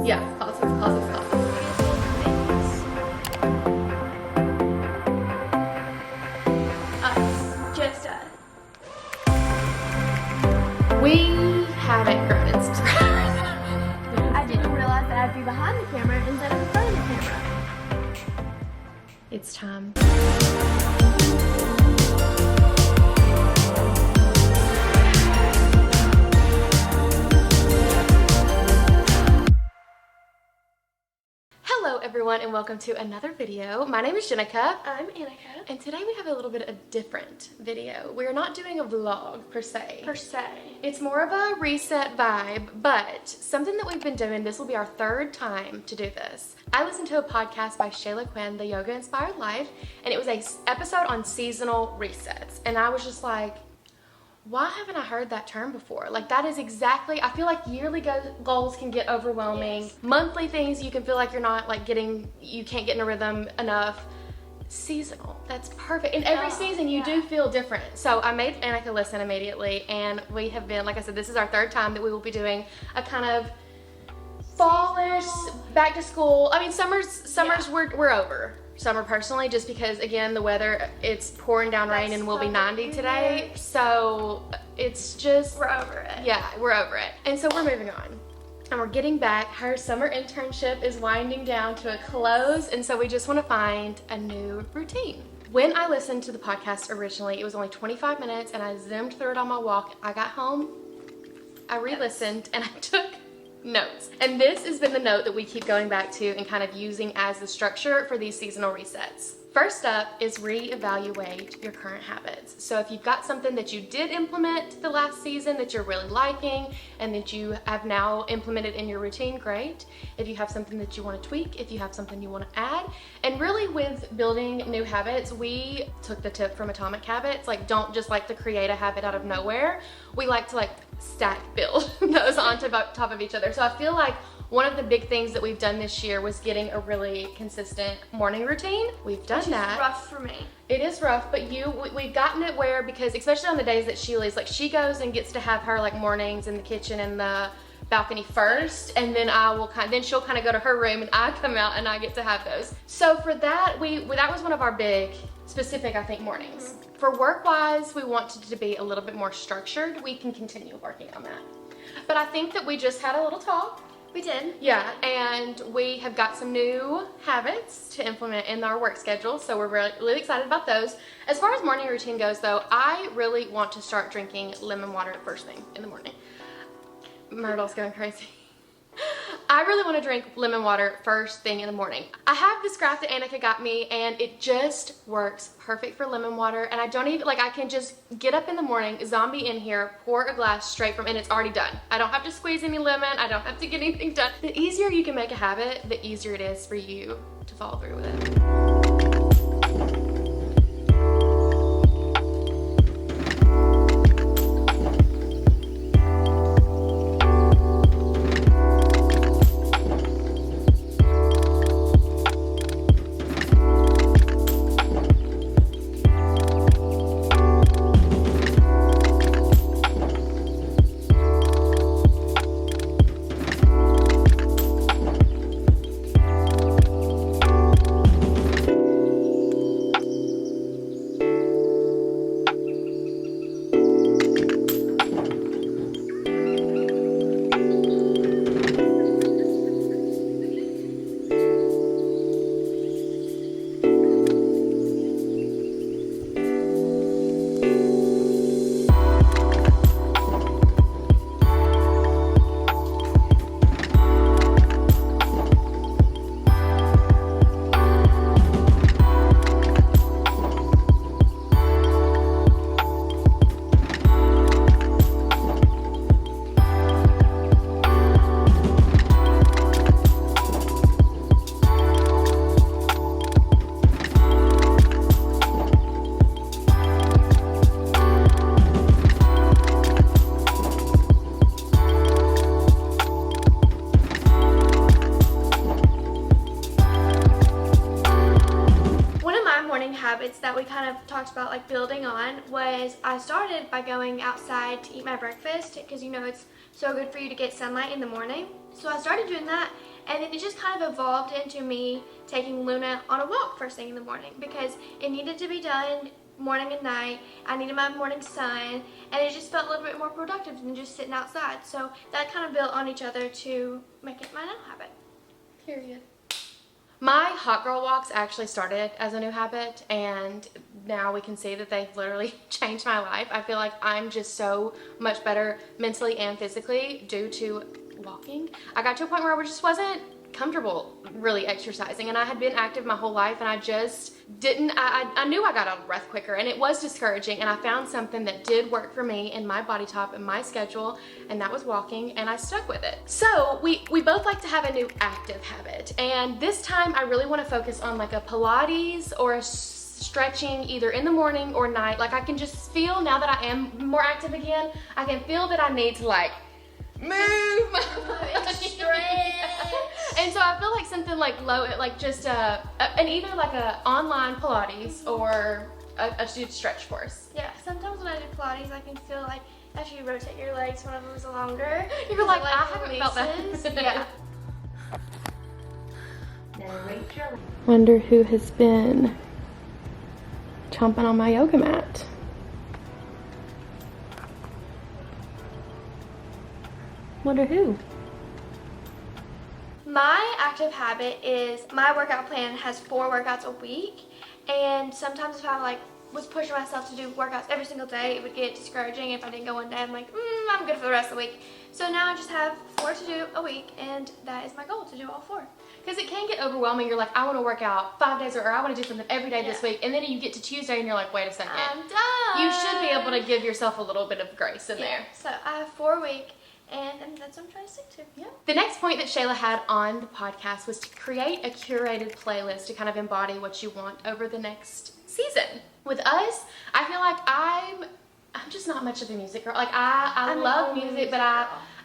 Yeah, pause, pause, pause. Us. Just us. We haven't grown in subscribers. I didn't realize that I'd be behind the camera instead of in front of the camera. It's time. Hello everyone and welcome to another video. My name is Jenica. I'm Annika. And today we have a little bit of a different video. We're not doing a vlog per se. It's more of a reset vibe, but something that we've been doing, this will be our third time to do this. I listened to a podcast by Shayla Quinn, The Yoga Inspired Life, and it was an episode on seasonal resets. And I was just like, why haven't I heard that term before? Like, that is exactly, I feel like yearly goals can get overwhelming. Yes. Monthly things you can feel like you're not like you can't get in a rhythm enough. Seasonal, that's perfect. In every season you do feel different. So I made Annika listen immediately, and we have been, like I said, this is our third time that we will be doing a kind of fallish, back to school. I mean, summers we're over. Summer personally, just because again the weather, it's pouring down rain and will be 90 today, so it's just, we're over it. Yeah, we're over it. And so we're moving on and we're getting back. Her summer internship is winding down to a close, and so we just want to find a new routine. When I listened to the podcast originally, it was only 25 minutes and I zoomed through it on my walk. I got home, I re-listened, and I took notes. And this has been the note that we keep going back to and kind of using as the structure for these seasonal resets. First up is reevaluate your current habits. So if you've got something that you did implement the last season that you're really liking and that you have now implemented in your routine, great. If you have something that you want to tweak, if you have something you want to add. And really with building new habits, we took the tip from Atomic Habits, like don't just like to create a habit out of nowhere. We like to like stack build those on top of each other. So I feel like one of the big things that we've done this year was getting a really consistent morning routine. We've done that. It's rough for me. It is rough, but we've gotten it where, because especially on the days that she leaves, like she goes and gets to have her like mornings in the kitchen and the balcony first, and then then she'll kind of go to her room and I come out and I get to have those. So for that, that was one of our big specific, I think, mornings. Mm-hmm. For work-wise, we wanted to be a little bit more structured. We can continue working on that. But I think that we just had a little talk. We did. Yeah, and we have got some new habits to implement in our work schedule, so we're really excited about those. As far as morning routine goes, though, I really want to start drinking lemon water first thing in the morning. Myrtle's going crazy. I really want to drink lemon water first thing in the morning. I have this graph that Annika got me, and it just works perfect for lemon water, and I don't even, like, I can just get up in the morning, zombie in here, pour a glass straight from, and it's already done. I don't have to squeeze any lemon, I don't have to get anything done. The easier you can make a habit, the easier it is for you to follow through with it. habits that we kind of talked about like building on was I started by going outside to eat my breakfast because you know it's so good for you to get sunlight in the morning. So I started doing that, And then it just kind of evolved into me taking Luna on a walk first thing in the morning because it needed to be done morning and night. I needed my morning sun, and it just felt a little bit more productive than just sitting outside. So that kind of built on each other to make it my now habit. Period. My hot girl walks actually started as a new habit, and now we can see that they've literally changed my life. I feel like I'm just so much better mentally and physically due to walking. I got to a point where I just wasn't comfortable really exercising, and I had been active my whole life, and I just didn't, I knew I got out of breath quicker, and it was discouraging, and I found something that did work for me in my body type and my schedule, and that was walking, and I stuck with it. So we both like to have a new active habit, and this time I really want to focus on like a Pilates or a stretching either in the morning or night. Like I can just feel now that I am more active again, I can feel that I need to like move my body. And so I feel like something like low, like just and either like a online Pilates or a stretch course. Yeah, sometimes when I do Pilates, I can feel like after you rotate your legs, one of them is longer. You're like, I haven't felt that. Yeah. Wonder who has been chomping on my yoga mat. Wonder who? My active habit is my workout plan has 4 workouts a week, and sometimes if I like was pushing myself to do workouts every single day, it would get discouraging. If I didn't go one day, I'm like, I'm good for the rest of the week. So now I just have 4 to do a week, and that is my goal, to do all 4. Because it can get overwhelming. You're like, I want to work out 5 days, or I want to do something every day this week, and then you get to Tuesday and you're like, wait a second. I'm done. You should be able to give yourself a little bit of grace in there. So I have 4 a week. And that's what I'm trying to stick to. Yeah. The next point that Shayla had on the podcast was to create a curated playlist to kind of embody what you want over the next season. With us, I feel like I'm just not much of a music girl. Like I love music, but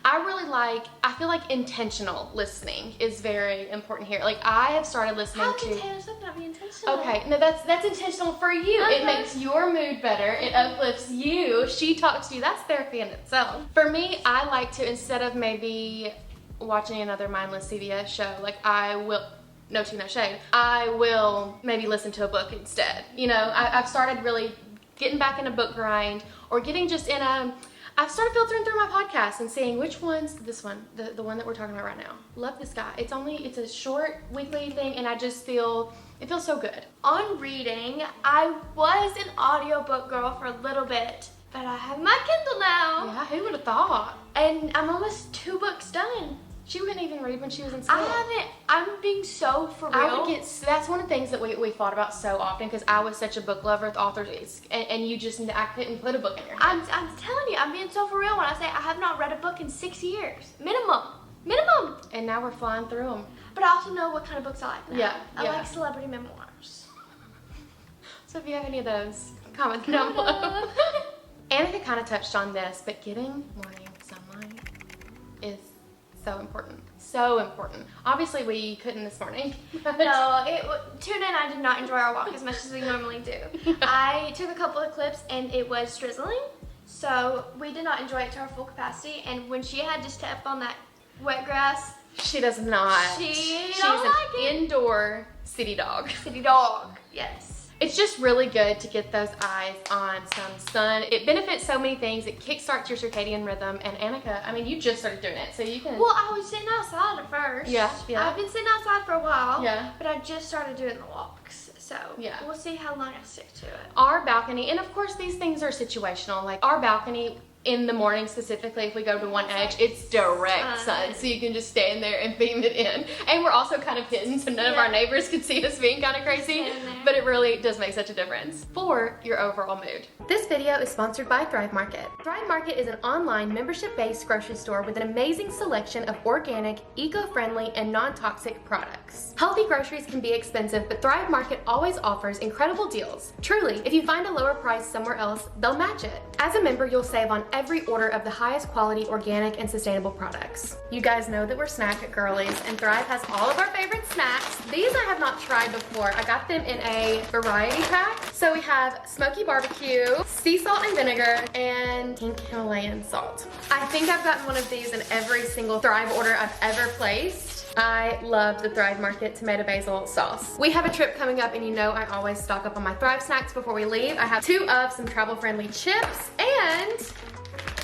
I really like, I feel like intentional listening is very important here. Like I have started listening How can Taylor Swift not be intentional? Okay, no, that's intentional for you. It makes your mood better. It uplifts you. She talks to you. That's therapy in itself. For me, I like to, instead of maybe watching another mindless CBS show, like I will, no tea, no shade, I will maybe listen to a book instead. You know, I've started really getting back in a book grind, or getting just in a, I've started filtering through my podcasts and seeing which one's this one, the one that we're talking about right now. Love this guy. It's a short weekly thing, and I just feel, it feels so good. On reading, I was an audiobook girl for a little bit, but I have my Kindle now. Yeah, who would have thought? And I'm almost 2 books done. She wouldn't even read when she was in school. I haven't. I'm being so for real. I would get, that's one of the things that we fought about so often, because I was such a book lover with authors, and you just, I couldn't put a book in your hand. I'm telling you, I'm being so for real when I say I have not read a book in 6 years. Minimum. And now we're flying through them. But I also know what kind of books I like now. Yeah. I like celebrity memoirs. So if you have any of those, comment down below. Annika kind of touched on this, but getting morning sunlight is so important. So important. Obviously we couldn't this morning. No, Tuna and I did not enjoy our walk as much as we normally do. I took a couple of clips and it was drizzling, so we did not enjoy it to our full capacity. And when she had to step on that wet grass, she does not. She's an indoor city dog. City dog, yes. It's just really good to get those eyes on some sun. It benefits so many things. It kickstarts your circadian rhythm. And Annika, I mean, you just started doing it, so you can... Well, I was sitting outside at first. Yeah. I've been sitting outside for a while. Yeah. But I just started doing the walks. So yeah, we'll see how long I stick to it. Our balcony, and of course these things are situational. Like our balcony in the morning specifically, if we go to one edge, it's direct sun, so you can just stand there and beam it in. And we're also kind of hidden, so none of our neighbors can see us being kind of crazy, but it really does make such a difference for your overall mood. This video is sponsored by Thrive Market. Thrive Market is an online membership-based grocery store with an amazing selection of organic, eco-friendly, and non-toxic products. Healthy groceries can be expensive, but Thrive Market always offers incredible deals. Truly, if you find a lower price somewhere else, they'll match it. As a member, you'll save on every order of the highest quality organic and sustainable products. You guys know that we're snack girlies, and Thrive has all of our favorite snacks. These I have not tried before. I got them in a variety pack. So we have smoky barbecue, sea salt and vinegar, and pink Himalayan salt. I think I've gotten one of these in every single Thrive order I've ever placed. I love the Thrive Market tomato basil sauce. We have a trip coming up and you know I always stock up on my Thrive snacks before we leave. I have 2 of some travel-friendly chips and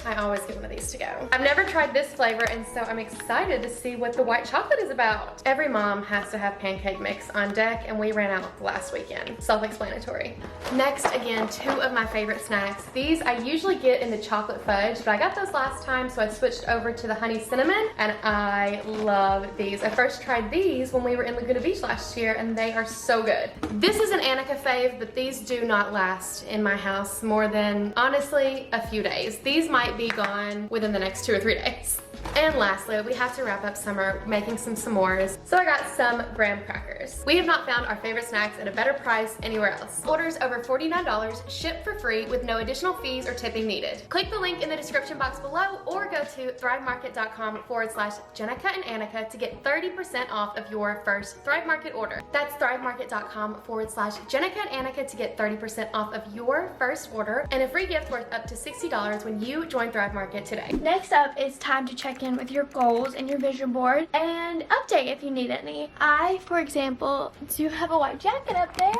I always get one of these to go. I've never tried this flavor and so I'm excited to see what the white chocolate is about. Every mom has to have pancake mix on deck and we ran out last weekend. Self-explanatory. Next, again, 2 of my favorite snacks. These I usually get in the chocolate fudge, but I got those last time so I switched over to the honey cinnamon and I love these. I first tried these when we were in Laguna Beach last year and they are so good. This is an Annika fave, but these do not last in my house more than, honestly, a few days. These might be gone within the next 2 or 3 days. And lastly, we have to wrap up summer making some s'mores. So I got some graham crackers. We have not found our favorite snacks at a better price anywhere else. Orders over $49, shipped for free with no additional fees or tipping needed. Click the link in the description box below or go to thrivemarket.com/Jennica and Annika to get 30% off of your first Thrive Market order. That's thrivemarket.com/Jennica and Annika to get 30% off of your first order and a free gift worth up to $60 when you join Thrive Market today. Next up, it's time to check in with your goals and your vision board and update if you need any. I, for example, do have a white jacket up there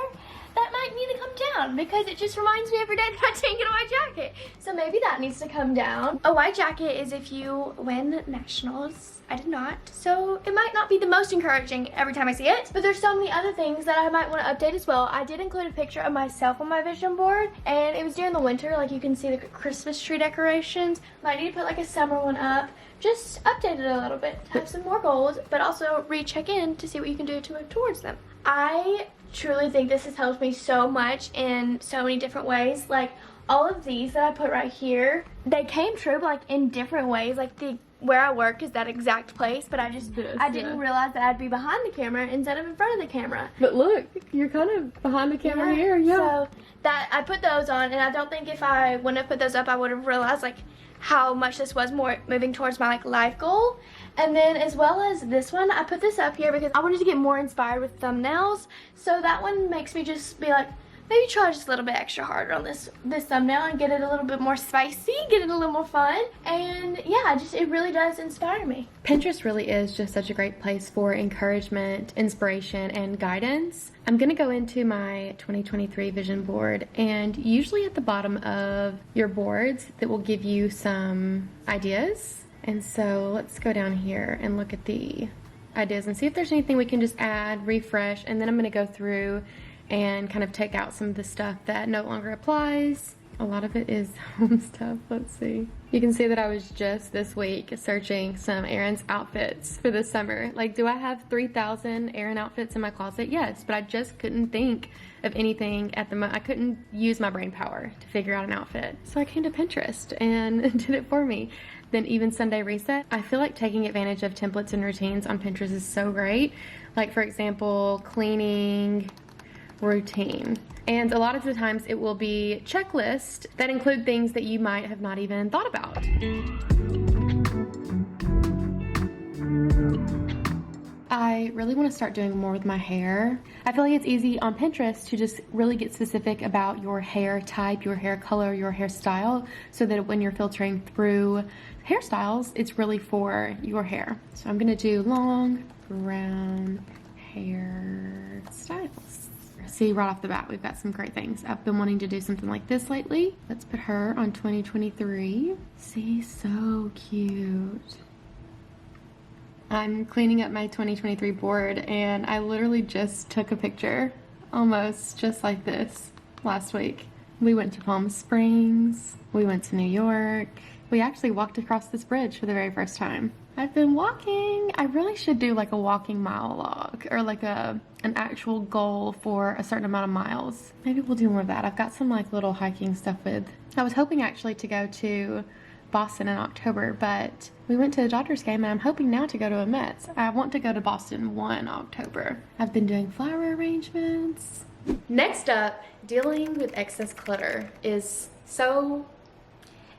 that might need to come down because it just reminds me every day that I didn't get a white jacket. So maybe that needs to come down. A white jacket is if you win nationals. I did not, so it might not be the most encouraging every time I see it, but there's so many other things that I might want to update as well. I did include a picture of myself on my vision board, and it was during the winter, like you can see the Christmas tree decorations. Might need to put like a summer one up. Just update it a little bit, have some more goals, but also recheck in to see what you can do to move towards them. I truly think this has helped me so much in so many different ways. Like all of these that I put right here, they came true, but like in different ways. Like where I work is that exact place, but I didn't realize that I'd be behind the camera instead of in front of the camera. But look, you're kind of behind the camera here, yeah. So that I put those on, and I don't think if I wouldn't have put those up, I would have realized like how much this was more moving towards my like life goal. And then as well as this one, I put this up here because I wanted to get more inspired with thumbnails. So that one makes me just be like, maybe try just a little bit extra harder on this thumbnail and get it a little bit more spicy, get it a little more fun. And yeah, it really does inspire me. Pinterest really is just such a great place for encouragement, inspiration, and guidance. I'm gonna go into my 2023 vision board, and usually at the bottom of your boards that will give you some ideas. And so let's go down here and look at the ideas and see if there's anything we can just add, refresh, and then I'm gonna go through and kind of take out some of the stuff that no longer applies. A lot of it is home stuff. Let's see. You can see that I was just this week searching some Erin's outfits for the summer. Like, do I have 3,000 Erin outfits in my closet? Yes, but I just couldn't think of anything at the moment. I couldn't use my brain power to figure out an outfit. So I came to Pinterest and did it for me. Then even Sunday Reset. I feel like taking advantage of templates and routines on Pinterest is so great. Like, for example, cleaning routine. And a lot of the times it will be checklists that include things that you might have not even thought about. I really want to start doing more with my hair. I feel like it's easy on Pinterest to just really get specific about your hair type, your hair color, your hairstyle, so that when you're filtering through hairstyles, it's really for your hair. So I'm gonna do long, brown hair styles. See, right off the bat, we've got some great things. I've been wanting to do something like this lately. Let's put her on 2023. See, so cute. I'm cleaning up my 2023 board and I literally just took a picture, almost just like this, last week. We went to Palm Springs, we went to New York. We actually walked across this bridge for the very first time. I've been walking. I really should do like a walking mile log or like an actual goal for a certain amount of miles. Maybe we'll do more of that. I've got some like little hiking stuff with. I was hoping actually to go to Boston in October, but we went to the Dodgers game and I'm hoping now to go to a Mets. I want to go to Boston 1 October. I've been doing flower arrangements. Next up, dealing with excess clutter is so...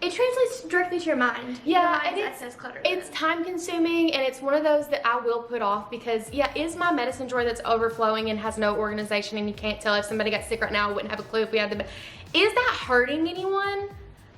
It translates directly to your mind. Yeah, and it's time consuming and it's one of those that I will put off because, yeah, is my medicine drawer that's overflowing and has no organization and you can't tell if somebody got sick right now, I wouldn't have a clue if we had the... Is that hurting anyone?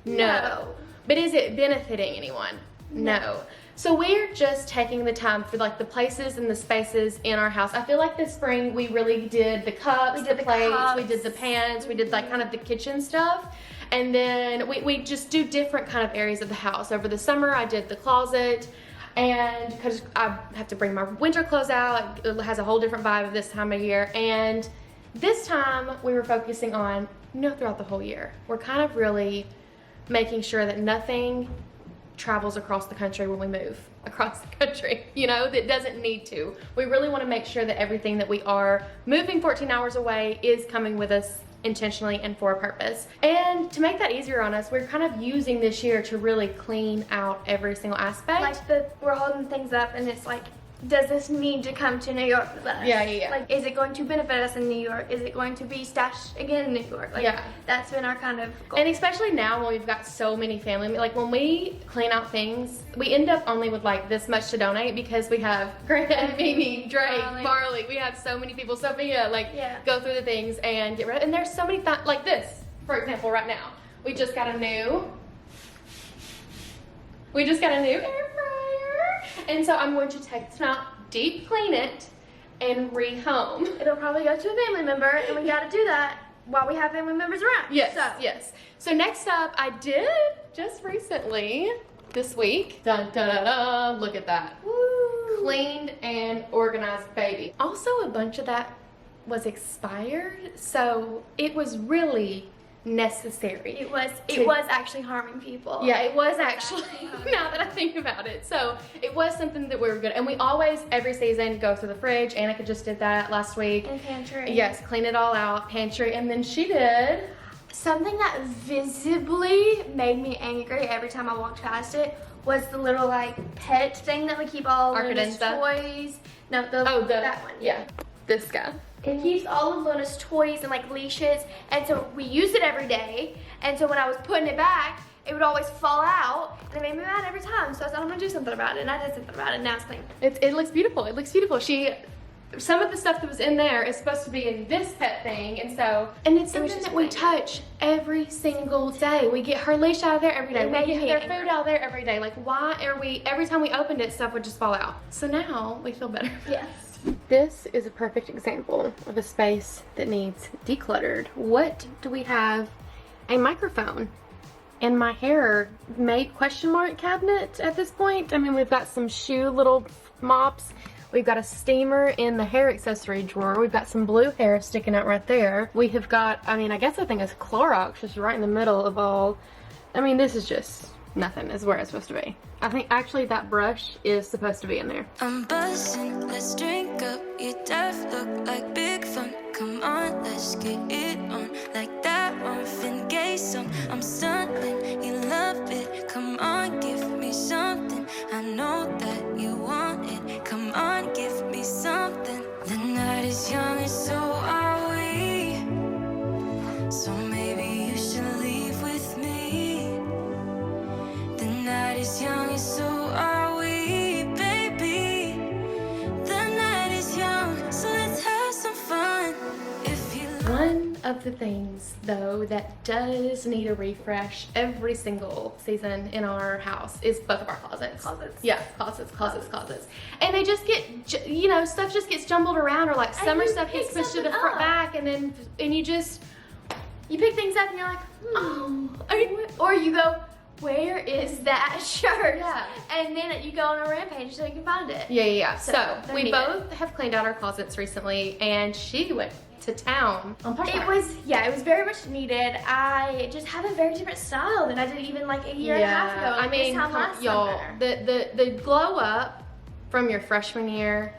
No. But is it benefiting anyone? No. So we're just taking the time for like the places and the spaces in our house. I feel like this spring we really did the cups, the plates, we did the pans, we did like kind of the kitchen stuff. And then we just do different kind of areas of the house. Over the summer I did the closet, and because I have to bring my winter clothes out, it has a whole different vibe this time of year. And this time we were focusing on, throughout the whole year, we're kind of really making sure that nothing travels across the country when we move across the country, that doesn't need to. We really want to make sure that everything that we are moving 14 hours away is coming with us intentionally and for a purpose. And to make that easier on us, we're kind of using this year to really clean out every single aspect. Like we're holding things up and it's like, does this need to come to New York with us? Yeah. Like, is it going to benefit us in New York? Is it going to be stashed again in New York? Like, that's been our kind of goal. And especially now when we've got so many family, like when we clean out things, we end up only with like this much to donate because we have Grant, Mimi, Drake, Marley. We have so many people, Sophia, go through the things and get rid of. And there's so many like this, for example, right now. We just got a new air fryer. And so I'm going to take this out, deep clean it, and rehome. It'll probably go to a family member, and we gotta do that while we have family members around. Yes. So next up, I did just recently, this week, look at that. Woo. Cleaned and organized baby. Also, a bunch of that was expired, so it was really necessary. It was actually harming people. Yeah, it was actually, now that I think about it. So it was something that we were good. And we always, every season, go through the fridge. Annika just did that last week. And pantry. Yes, clean it all out, pantry. And then she did something that visibly made me angry every time I walked past it was the little like pet thing that we keep all of Luna's toys. No, that one. Yeah, this guy. It keeps all of Luna's toys and like leashes, and so we use it every day, and so when I was putting it back, it would always fall out, and it made me mad every time, so I said I'm gonna do something about it, and I did something about it, and now it's clean. It looks beautiful, some of the stuff that was in there is supposed to be in this pet thing, and it's something that we touch every single day. We get her leash out of there every day, we get their food out of there every day. Like, why are we, every time we opened it, stuff would just fall out. So now we feel better. Yes. This is a perfect example of a space that needs decluttered. What do we have? A microphone and my hair made question mark cabinet at this point. I mean, we've got some shoe little mops. We've got a steamer in the hair accessory drawer. We've got some blue hair sticking out right there. We have got, I think it's Clorox just right in the middle of all. I mean, this is just nothing is where it's supposed to be. I think actually that brush is supposed to be in there. I'm buzzing, let's drink up. Your death look like big fun. Come on, let's get it on. Like that Marvin Gaye song. I'm stunning, you love it. Come on, give me something. I know that you want it. Come on, give me something. The night is young and so are we. So maybe you should leave with me. The night is young and so are we, baby. The night is young, so let's have some fun. If you One of the things, though, that does need a refresh every single season in our house is both of our closets. Yeah, closets. And they just get, stuff just gets jumbled around, or like summer stuff gets pushed to the front back, and you pick things up and you're like, or you go, where is that shirt? Yeah. And then you go on a rampage so you can find it. Yeah. So we needed. both have cleaned out our closets recently, and she went to town on Poshmark. It was very much needed. I just have a very different style than I did even like a year and a half ago. I mean, y'all, the glow up from your freshman year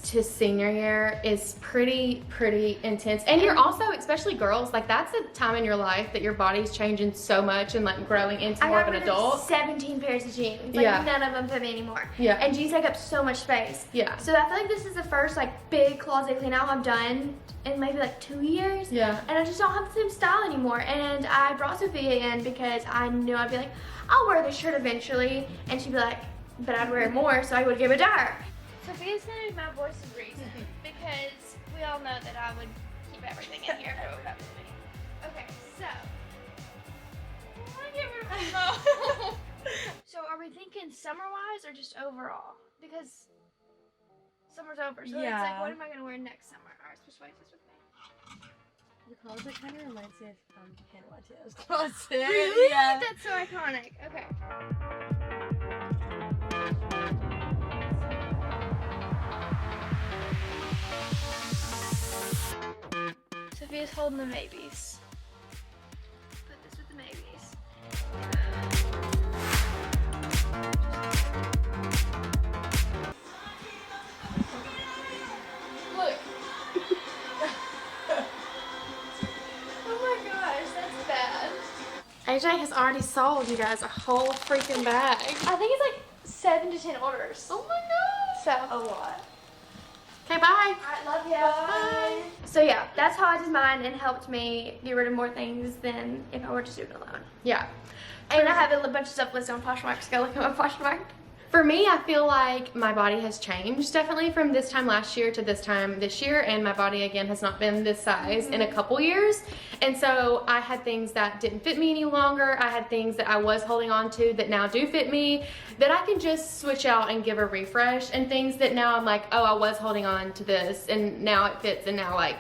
to senior year is pretty intense. And you're also, especially girls, like that's a time in your life that your body's changing so much and like growing into more of an adult. 17 pairs of jeans. Like none of them fit me anymore. Yeah. And jeans take up so much space. Yeah. So I feel like this is the first like big closet clean out I've done in maybe like 2 years. Yeah. And I just don't have the same style anymore. And I brought Sophia in because I knew I'd be like, I'll wear this shirt eventually. And she'd be like, but I'd wear it more, so I would give it to her. Sophia's gonna be my voice of reason because we all know that I would keep everything in here if it were up to me. Okay, so I want to get rid of my phone. So are we thinking summer-wise or just overall? Because summer's over, so it's Yeah. like, what am I gonna wear next summer? Alright, switch places with me. The closet kind of reminds me of Hannah Monteo's closet. Really? Yeah. That's so iconic. Okay. Sophia's holding the maybes. Put this with the maybes. Look. Oh my gosh, that's bad. AJ has already sold you guys a whole freaking bag. I think it's like 7 to 10 orders. Oh my god. So. A lot. Okay, bye. Alright, love you. Bye. So yeah, that's how I did mine and helped me get rid of more things than if I were just doing it alone. Yeah. And I have a bunch of stuff listed on Poshmark, so go look at my Poshmark. For me, I feel like my body has changed definitely from this time last year to this time this year, and my body again has not been this size in a couple years. And so I had things that didn't fit me any longer. I had things that I was holding on to that now do fit me, that I can just switch out and give a refresh, and things that now I'm like, oh, I was holding on to this and now it fits, and now like,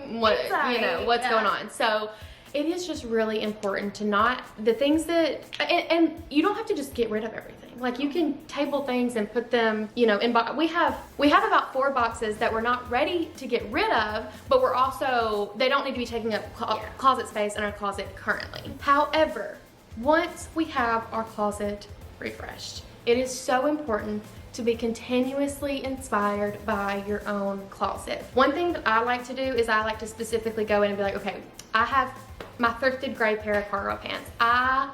what, you know, what's going on. So it is just really important to not, the things that, and you don't have to just get rid of everything. Like you can table things and put them, you know, in, we have about 4 boxes that we're not ready to get rid of, but we're also, they don't need to be taking up closet space in our closet currently. However, once we have our closet refreshed, it is so important to be continuously inspired by your own closet. One thing that I like to do is I like to specifically go in and be like, okay, I have my thrifted gray pair of cargo pants. I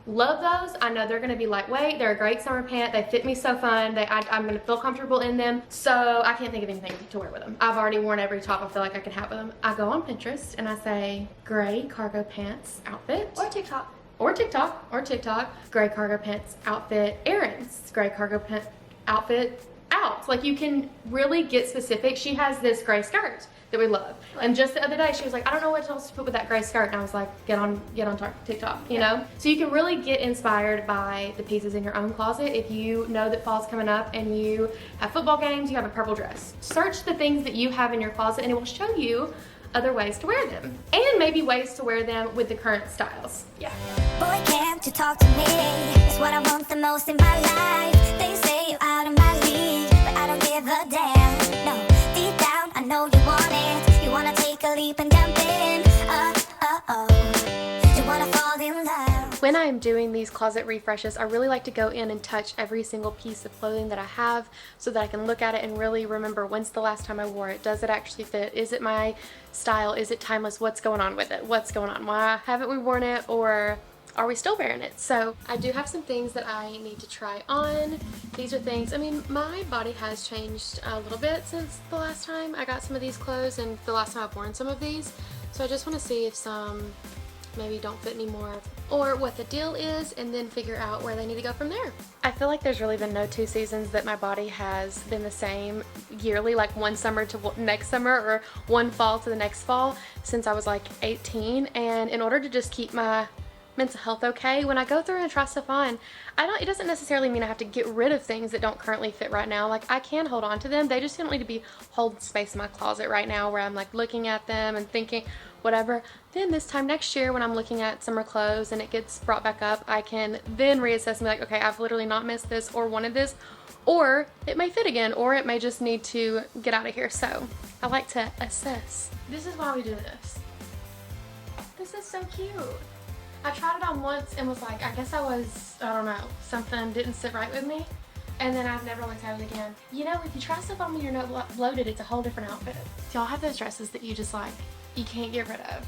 love those. I know they're gonna be lightweight. They're a great summer pant. They fit me so fun. I'm gonna feel comfortable in them. So I can't think of anything to wear with them. I've already worn every top I feel like I can have with them. I go on Pinterest and I say gray cargo pants outfit. Or TikTok. Or TikTok. Gray cargo pants outfit errands. Gray cargo pant outfit out. Like you can really get specific. She has this gray skirt that we love. And just the other day she was like, I don't know what else to put with that gray skirt. And I was like, get on TikTok, you know? So you can really get inspired by the pieces in your own closet. If you know that fall's coming up and you have football games, you have a purple dress. Search the things that you have in your closet and it will show you other ways to wear them. And maybe ways to wear them with the current styles. Yeah. Boy, can't you talk to me? It's what I want the most in my life. They say you're out of my league, but I don't give a damn. No, deep down, I know you want it. You wanna take a leap and jump in. You wanna fall in love. When I'm doing these closet refreshes, I really like to go in and touch every single piece of clothing that I have so that I can look at it and really remember when's the last time I wore it. Does it actually fit? Is it my style? Is it timeless? What's going on with it? What's going on? Why haven't we worn it, or are we still wearing it? So I do have some things that I need to try on. These are things, I mean, my body has changed a little bit since the last time I got some of these clothes and the last time I've worn some of these. So I just want to see if some maybe don't fit anymore or what the deal is, and then figure out where they need to go from there. I feel like there's really been no 2 seasons that my body has been the same yearly, like one summer to next summer or one fall to the next fall, since I was like 18. And in order to just keep my mental health okay, when I go through and try stuff on, it doesn't necessarily mean I have to get rid of things that don't currently fit right now. Like I can hold on to them, they just don't need to be holding space in my closet right now where I'm like looking at them and thinking whatever. Then this time next year when I'm looking at summer clothes and it gets brought back up, I can then reassess and be like, okay, I've literally not missed this or wanted this, or it may fit again, or it may just need to get out of here. So I like to assess. This is why we do this. This is so cute. I tried it on once and was like, I guess I don't know, something didn't sit right with me. And then I've never looked at it again. You know, if you try stuff on when you're not bloated, it's a whole different outfit. Do y'all have those dresses that you just like, you can't get rid of?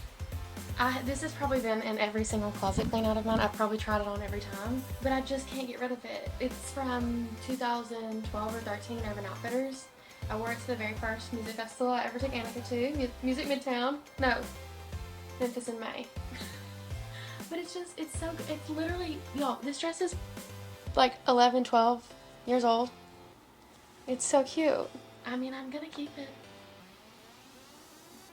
This has probably been in every single closet clean out of mine. I've probably tried it on every time, but I just can't get rid of it. It's from 2012 or 13, Urban Outfitters. I wore it to the very first music festival I ever took Annika to, Music Midtown. No, Memphis in May. But it's so good. It's literally, y'all, this dress is like 11, 12 years old. It's so cute. I mean, I'm gonna keep it.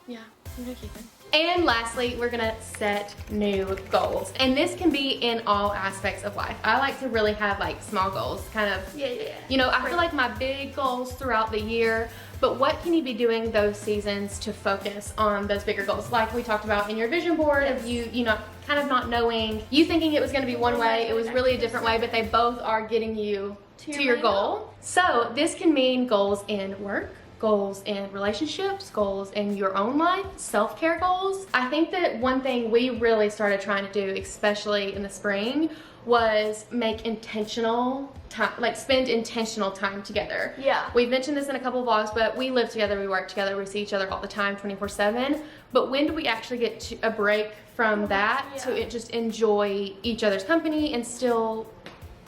Yeah, I'm gonna keep it. And lastly, we're gonna set new goals. And this can be in all aspects of life. I like to really have like small goals, kind of, you know, I feel like my big goals throughout the year, but what can you be doing those seasons to focus on those bigger goals? Like we talked about in your vision board of you know, kind of not knowing, you thinking it was gonna be one way, it was really a different way, but they both are getting you to your goal. So this can mean goals in work, goals in relationships, goals in your own life, self-care goals. I think that one thing we really started trying to do, especially in the spring, was make intentional time, like spend intentional time together. Yeah. We've mentioned this in a couple of vlogs, but we live together, we work together, we see each other all the time, 24/7. But when do we actually get to a break from that to just enjoy each other's company and still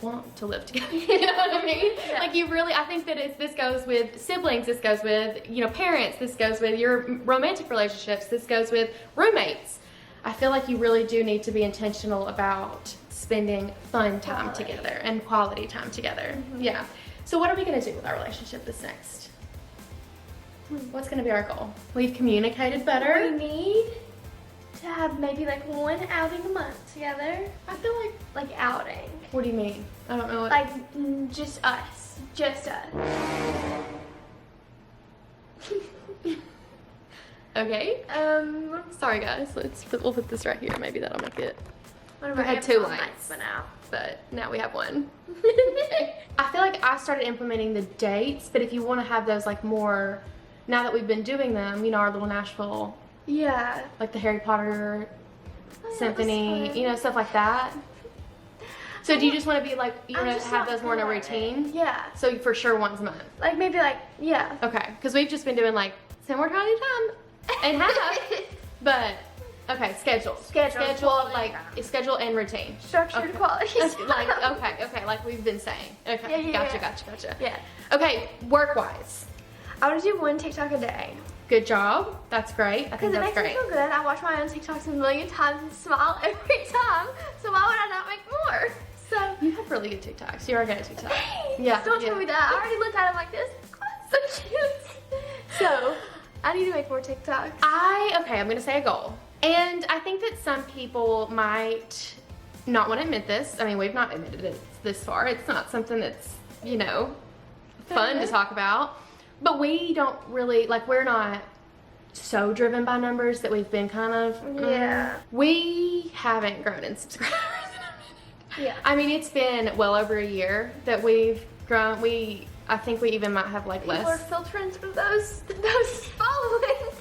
want to live together? You know what I mean? Yeah. Like you really, I think that this goes with siblings, this goes with, you know, parents, this goes with your romantic relationships, this goes with roommates. I feel like you really do need to be intentional about spending fun time together and quality time together. Yeah. So what are we gonna do with our relationship this next? What's gonna be our goal? We've communicated better. We need to have maybe like one outing a month together. I feel Like outing. what do you mean? I don't know what. Like just us. Just us. Okay. Sorry guys, we'll put this right here. Maybe that'll make it. What We had 2 lights. lights went out. But now we have one. I feel like I started implementing the dates, but if you want to have those like more, now that we've been doing them, you know, our little Nashville, Yeah. like the Harry Potter Oh, symphony, you know, stuff like that. So do you just want to be like, you want to just have not those more in a good at it. routine? Yeah. So for sure once a month. Like maybe like, yeah. Okay, because we've just been doing like some more quality time and half, but okay, schedule, like schedule and routine. Structured Okay. quality. Like okay, like we've been saying. Okay, Yeah, gotcha. Yeah. Okay, work-wise, I want to do one TikTok a day. good job. That's great. I think Because it that's makes me great. feel good. I watch my own TikToks a million times and smile every time. So why would I not make more? So You have really good TikToks. You are good at TikTok. Yeah. Don't tell me that. I already looked at him like this. So cute. So I need to make more TikToks. Okay, I'm gonna say a goal. And I think that some people might not want to admit this. I mean, we've not admitted it this far. It's not something that's, you know, fun to talk about. But we don't really, like, we're not so driven by numbers that we've been kind of, we haven't grown in subscribers in a minute. Yeah. I mean, it's been well over a year that we've grown. I think we even might have like People are less. filtering through those followings.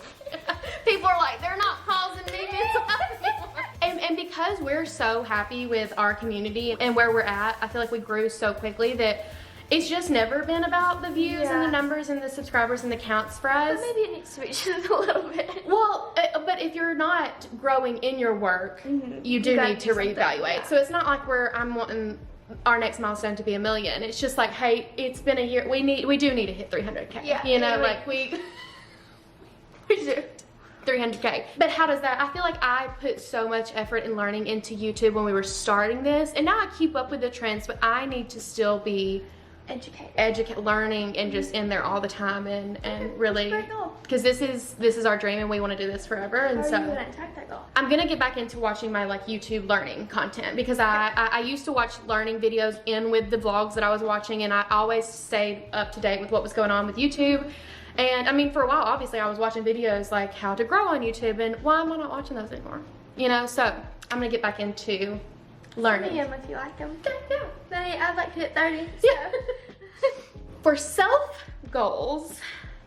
People are like, they're not causing me anymore. And because we're so happy with our community and where we're at, I feel like we grew so quickly that it's just never been about the views and the numbers and the subscribers and the counts for us. But maybe it needs to be just a little bit. Well, but if you're not growing in your work, you do gotta need do to something, reevaluate. yeah. So it's not like I'm wanting our next milestone to be 1 million. It's just like, hey, it's been a year. We do need to hit 300K. Yeah, You know, anyway. like we do 300K. But how does that? I feel like I put so much effort and learning into YouTube when we were starting this, and now I keep up with the trends. But I need to still be learning and just in there all the time and really, because this is our dream and we want to do this forever. And How so are you gonna attack that goal? I'm gonna get back into watching my like YouTube learning content, because I used to watch learning videos in with the vlogs that I was watching, and I always stayed up to date with what was going on with YouTube. And I mean, for a while, obviously I was watching videos like how to grow on YouTube, and why am I not watching those anymore? You know, so I'm gonna get back into learning. DM if you like them. Yeah. I'd like to hit 30. So. Yeah. For self goals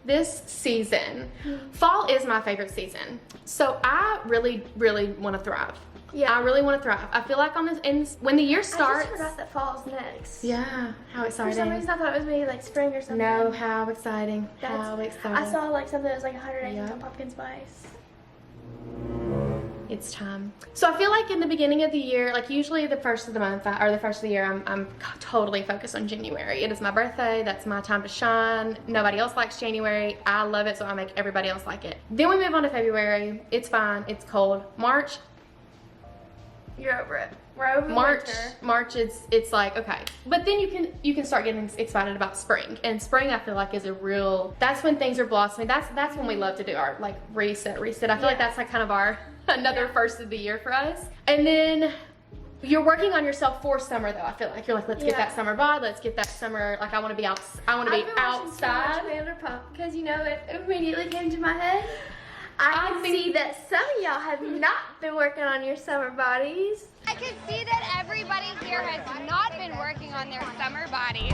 this season, fall is my favorite season. So I really, really want to thrive. Yeah. I really want to thrive. I feel like when the year I starts. just forgot that fall's next. Yeah, how For some exciting. reason I thought it was maybe like spring or something. No, how exciting. That's- How exciting. I saw like something that was like 100 acres Yeah. on pumpkin spice. It's time. So I feel like in the beginning of the year, like usually the first of the month or the first of the year, I'm totally focused on January. It is my birthday. That's my time to shine. Nobody else likes January. I love it, so I make everybody else like it. Then we move on to February. It's fine. It's cold. March, You're over it. We're over winter. March it's like, okay. But then you can start getting excited about spring. And spring I feel like is a real, that's when things are blossoming. That's when we love to do our like reset. I feel like that's like kind of our another first of the year for us. And then you're working on yourself for summer though. I feel like you're like, let's get that summer bod, let's get that summer, like I want to be out, I want to be outside. Vanderpump because you know it immediately came to my head. I can see that some of y'all have not been working on your summer bodies. I can see that everybody here has not been working on their summer bodies.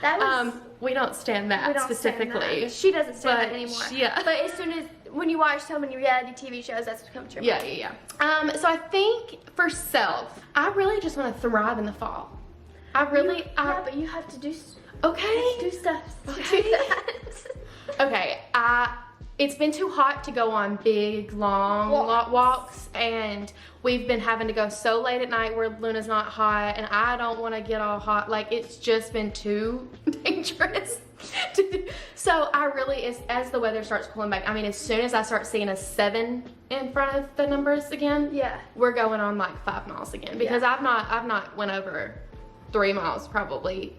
That was, we don't stand that we don't specifically. stand that. She doesn't stand that But, anymore. yeah. But as soon as, when you watch so many reality TV shows, that's what comes to your mind. Yeah. So I think for self, I really just want to thrive in the fall. Yeah, but you have to do, Okay. do stuff to Okay. do that. Okay, it's been too hot to go on big, long walks, and we've been having to go so late at night where Luna's not hot, and I don't want to get all hot. Like, it's just been too dangerous to do. So I really, as the weather starts pulling back, I mean, as soon as I start seeing a 7 in front of the numbers again, we're going on like 5 miles again, because I've not went over 3 miles probably.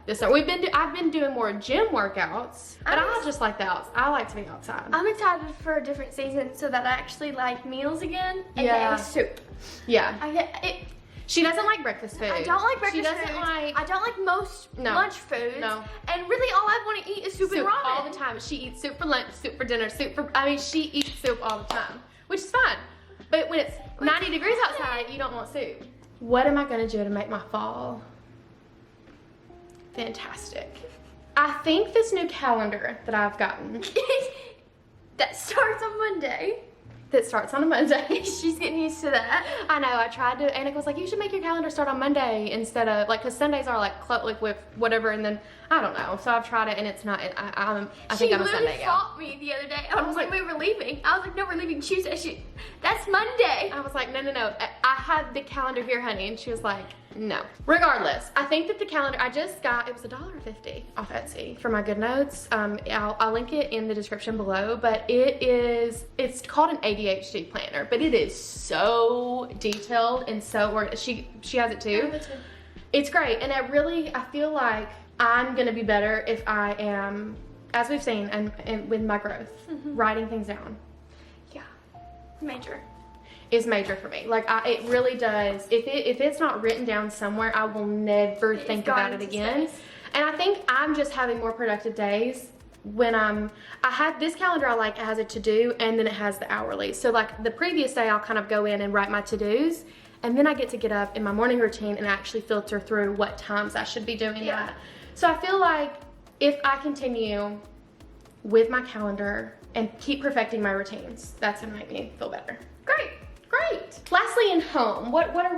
This summer. I've been doing more gym workouts, but I just like I like to be outside. I'm excited for a different season so that I actually like meals again and soup. She doesn't like breakfast food. I don't like breakfast food. I don't like most lunch foods. No. And really all I want to eat is soup and ramen. All the time. She eats soup for lunch, soup for dinner, she eats soup all the time, which is fine. But when it's 90 degrees outside, you don't want soup. What am I gonna do to make my fall fantastic? I think this new calendar that I've gotten that starts on Monday. That starts on a Monday. She's getting used to that. I know, I tried to, Annika was like, you should make your calendar start on Monday instead of, like, because Sundays are like with whatever, and then, I don't know. So I've tried it, and it's not, I think I'm a Sunday She gal. fought me the other day. I was like, we were leaving. I was like, no, we're leaving Tuesday. That's Monday. I was like, no. I had the calendar here, honey, and she was like, no. Regardless, I think that the calendar, I just got, it was $1.50 off Etsy for my good notes. I'll link it in the description below, but it's called an ADHD planner, but it is so detailed and so organized. She has it too. It's great, and I feel like I'm gonna be better if I am, as we've seen, and with my growth, writing things down. Yeah, major. Is major for me. Like, it really does. If it's not written down somewhere, I will never think about it again. And I think I'm just having more productive days when I have this calendar. I like, it has a to-do, and then it has the hourly. So like the previous day, I'll kind of go in and write my to-dos, and then I get to get up in my morning routine and actually filter through what times I should be doing that. So I feel like if I continue with my calendar and keep perfecting my routines, that's gonna make me feel better. Great. Lastly, in home, what's gonna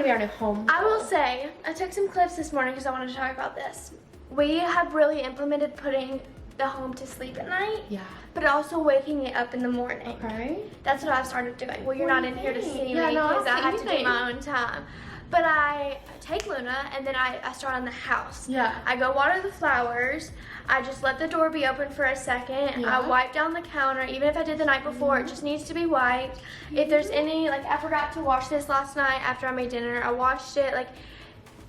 be our new home? I will say, I took some clips this morning because I wanted to talk about this. We have really implemented putting the home to sleep at night. Yeah. But also waking it up in the morning. Okay. That's what I've started doing. Well, you're not in here to see me Yeah, no, because I have to do anything. my own time. But I take Luna and then I start on the house. Yeah. I go water the flowers. I just let the door be open for a second. Yeah. I wipe down the counter. Even if I did the night before, it just needs to be wiped. If there's any, like I forgot to wash this last night after I made dinner, I washed it. Like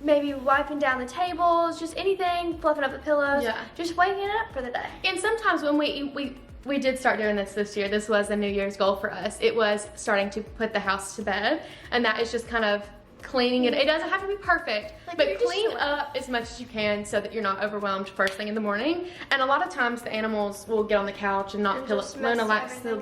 maybe wiping down the tables, just anything, fluffing up the pillows. Yeah. Just waking it up for the day. And sometimes when we did start doing this year, this was a New Year's goal for us. It was starting to put the house to bed, and that is just kind of cleaning it. It doesn't have to be perfect, but clean up as much as you can so that you're not overwhelmed first thing in the morning. And a lot of times the animals will get on the couch and not pillows. Luna likes to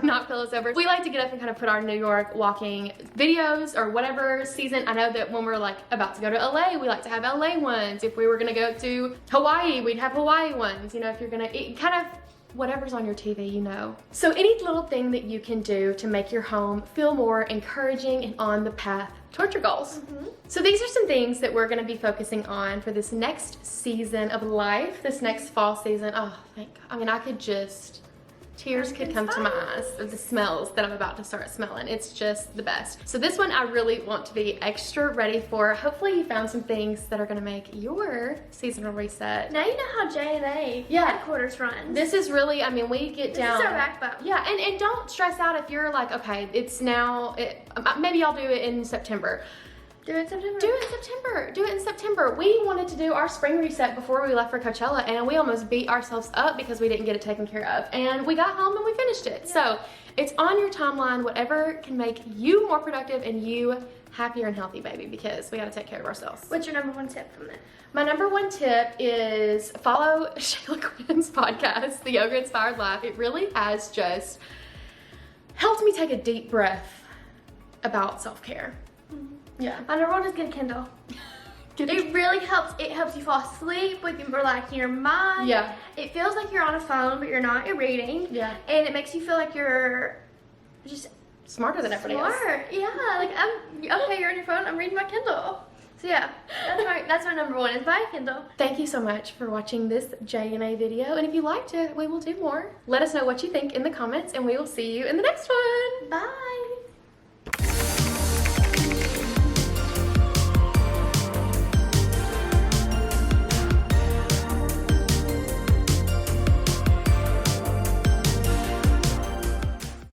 knock pillows over. We like to get up and kind of put our New York walking videos or whatever season. I know that when we're like about to go to LA, we like to have LA ones. If we were gonna go to Hawaii, we'd have Hawaii ones. You know, if you're gonna eat, kind of whatever's on your TV, you know. So any little thing that you can do to make your home feel more encouraging and on the path towards your goals. So these are some things that we're gonna be focusing on for this next season of life, this next fall season. Oh, thank God. I mean, I could just Tears could come to my eyes of the smells that I'm about to start smelling. It's just the best. So this one I really want to be extra ready for. Hopefully you found some things that are gonna make your seasonal reset. Now you know how JNA headquarters runs. This is really, I mean, we get down. This is our backbone. Yeah, and don't stress out if you're like, okay, it's now, maybe I'll do it in September. Do it in September. Do it in September. Do it in September. We wanted to do our spring reset before we left for Coachella, and we almost beat ourselves up because we didn't get it taken care of. And we got home and we finished it. Yeah. So it's on your timeline, whatever can make you more productive and you happier and healthy, baby, because we got to take care of ourselves. What's your number one tip from that? My number one tip is follow Shayla Quinn's podcast, The Yoga Inspired Life. It really has just helped me take a deep breath about self-care. Yeah. My number one is get a Kindle. It really helps. It helps you fall asleep with relaxing your mind. Yeah. It feels like you're on a phone, but you're not. You're reading. Yeah. And it makes you feel like you're just smarter than everybody else. Yeah. Like okay. You're on your phone. I'm reading my Kindle. So yeah, that's my number one is buy a Kindle. Thank you so much for watching this JNA video. And if you liked it, we will do more. Let us know what you think in the comments, and we will see you in the next one. Bye.